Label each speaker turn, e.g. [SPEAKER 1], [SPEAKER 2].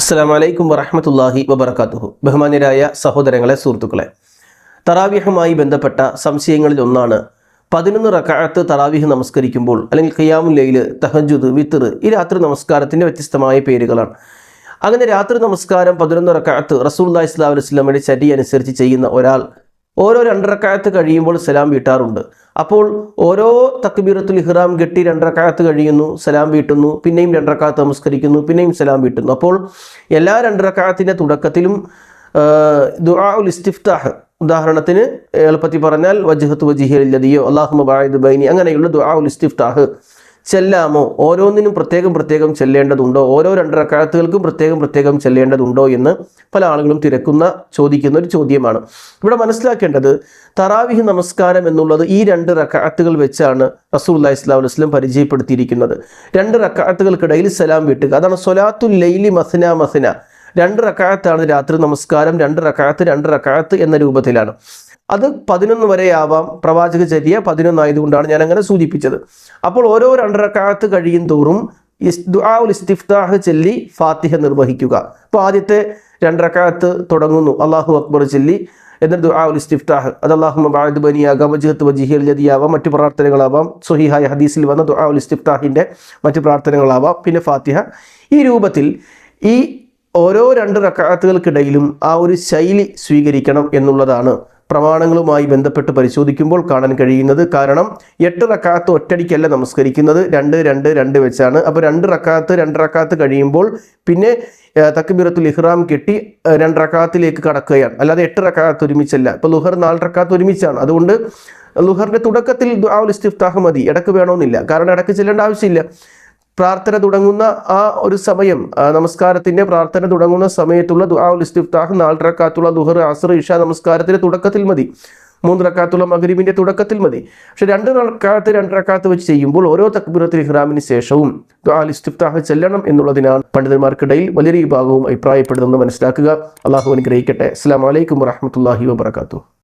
[SPEAKER 1] അസ്സലാമു അലൈക്കും വറഹ്മത്തുള്ളാഹി വബറകാതുഹു. ബഹുമാന്യരായ സഹോദരങ്ങളെ, സുഹൃത്തുക്കളെ, തറാവീഹുമായി ബന്ധപ്പെട്ട സംശയങ്ങളിൽ ഒന്നാണ് 11 റക്അത്ത് തറാവീഹ് നമസ്കരിക്കുമ്പോൾ അല്ലെങ്കിൽ ഖിയാമുൽ ലൈൽ, തഹജ്ജുദ്, വിത്ർ, ഈ രാത്രി നമസ്കാരത്തിൻ്റെ വ്യത്യസ്തമായ പേരുകളാണ്. അങ്ങനെ രാത്രി നമസ്കാരം 11 റക്അത്ത് റസൂലുള്ളാഹി സ്വല്ലല്ലാഹു അലൈഹി വസല്ലമയുടെ ചര്യ അനുസരിച്ച് ചെയ്യുന്ന ഒരാൾ ഓരോ 2 റക്അത്ത് കഴിയുമ്പോൾ സലാം വീട്ടാറുണ്ട്. അപ്പോൾ ഓരോ തക്ബീറത്തുൽ ഇഹ്റാം കെട്ടി 2 റക്അത്ത് കഴിയുന്നു, സലാം വീട്ടുന്നു, പിന്നെയും 2 റക്അത്ത് നമസ്കരിക്കുന്നു, പിന്നെയും സലാം വീട്ടുന്നു. അപ്പോൾ എല്ലാ 2 റക്അത്തിൻ്റെ തുടക്കത്തിലും ദുആഉൽ ഇസ്തിഫ്താഹ്, ഉദാഹരണത്തിന് എളുപ്പത്തിൽ പറഞ്ഞാൽ വജ്ഹത്തു വജ്ഹിയ ലില്ലദിയോ അല്ലാഹുമ്മ ബഅദ് ബൈനി, അങ്ങനെയുള്ള ദുആഉൽ ഇസ്തിഫ്താഹ് ചെല്ലാമോ? ഓരോന്നിനും പ്രത്യേകം ചെല്ലേണ്ടതുണ്ടോ? ഓരോ 2 റക്അത്തുകൾക്കും പ്രത്യേകം ചെല്ലേണ്ടതുണ്ടോ എന്ന് പല ആളുകളും ചോദിക്കുന്ന ഒരു ചോദ്യമാണ്. ഇവിടെ മനസ്സിലാക്കേണ്ടത്, തറാവീഹ് നമസ്കാരം എന്നുള്ളത് ഈ 2 റക്അത്തുകൾ വെച്ചാണ് റസൂലുള്ളാഹി സ്വല്ലല്ലാഹു അലൈഹി വസല്ലം പരിചയപ്പെടുത്തിയിരിക്കുന്നത്. 2 റക്അത്തുകൾക്കിടയിൽ സലാം വീട്ടുക, അതാണ് സ്വലാത്തുൽ ലൈലി മസ്ന മസ്ന. 2 റക്അത്താണ് രാത്രി നമസ്കാരം, 2 റക്അത്ത് എന്ന രൂപത്തിലാണ്. അത് 11 വരെ ആവാം. പ്രവാചക ചര്യ 11 ആയതുകൊണ്ടാണ് ഞാൻ അങ്ങനെ സൂചിപ്പിച്ചത്. അപ്പോൾ ഓരോ 2 റക്അത്ത് കഴിയും തോറും ദുആഉൽ ഇസ്തിഫ്താഹ് ചൊല്ലി ഫാത്തിഹ നിർവഹിക്കുക. അപ്പോൾ ആദ്യത്തെ 2 റക്അത്ത് തുടങ്ങുന്നു അല്ലാഹു അക്ബർ ചൊല്ലി, എന്നിട്ട് ദുആഉൽ ഇസ്തിഫ്താഹ്, അത് അല്ലാഹുമ്മ ബഅദ് ബനി ആകാം, വജ്ഹത്തു വജ്ഹിയ ലില്ലദി ആവാം, മറ്റു പ്രാർത്ഥനകളാവാം, സ്വഹീഹായ ഹദീസിൽ വന്ന ദുആഉൽ ഇസ്തിഫ്താഹിൻ്റെ മറ്റു പ്രാർത്ഥനകളാവാം, പിന്നെ ഫാത്തിഹ. ഈ രൂപത്തിൽ ഈ ഓരോ 2 റക്അത്തുകൾക്കിടയിലും ആ ഒരു ശൈലി സ്വീകരിക്കണം എന്നുള്ളതാണ് പ്രമാണങ്ങളുമായി ബന്ധപ്പെട്ട് പരിശോധിക്കുമ്പോൾ കാണാൻ കഴിയുന്നത്. കാരണം 8 റക്അത്ത് ഒറ്റടിക്കല്ല നമസ്കരിക്കുന്നത്, 2 വെച്ചാണ്. അപ്പോൾ 2 റക്അത്ത് കഴിയുമ്പോൾ പിന്നെ തക്ബീറത്തുൽ ഇഹ്റാം കെട്ടി 2 റക്അത്തിലേക്ക് കടക്കുകയാണ്, അല്ലാതെ 8 റക്അത്ത് ഒരുമിച്ചല്ല. ഇപ്പോൾ ലുഹർ 4 റക്അത്ത് ഒരുമിച്ചാണ്. അതുകൊണ്ട് ലുഹറിൻ്റെ തുടക്കത്തിൽ ദുആഉൽ ഇസ്തിഫ്താഹ് മതി, ഇടക്ക് വേണമെന്നില്ല. കാരണം ഇടക്ക് ചെല്ലേണ്ട ആവശ്യമില്ല. പ്രാർത്ഥന തുടങ്ങുന്ന ആ ഒരു സമയം, നമസ്കാരത്തിൻ്റെ പ്രാർത്ഥന തുടങ്ങുന്ന സമയത്തുള്ള ദുആഉൽ ഇസ്തിഫ്താഹ് 4 റക്അത്തുള്ള ലുഹർ, അസ്ർ, ഇഷ നമസ്കാരത്തിൻ്റെ തുടക്കത്തിൽ മതി. 3 റക്അത്തുള്ള മഗ്രിബിൻ്റെ തുടക്കത്തിൽ മതി. പക്ഷെ 2 റക്അത്ത് വെച്ച് ചെയ്യുമ്പോൾ ഓരോ തക്ബീറത്തുൽ ഇഹ്റാമിന് ശേഷവും ദുആഉൽ ഇസ്തിഫ്താഹ് ചെല്ലണം എന്നുള്ളതിനാണ് പണ്ഡിതന്മാർക്കിടയിൽ വലിയൊരു വിഭാഗവും അഭിപ്രായപ്പെടുന്നതെന്ന് മനസ്സിലാക്കുക. അള്ളാഹു അനുഗ്രഹിക്കട്ടെ. അസ്സലാമു അലൈക്കും വറഹ്മത്തുള്ളാഹി വബറകാതുഹു.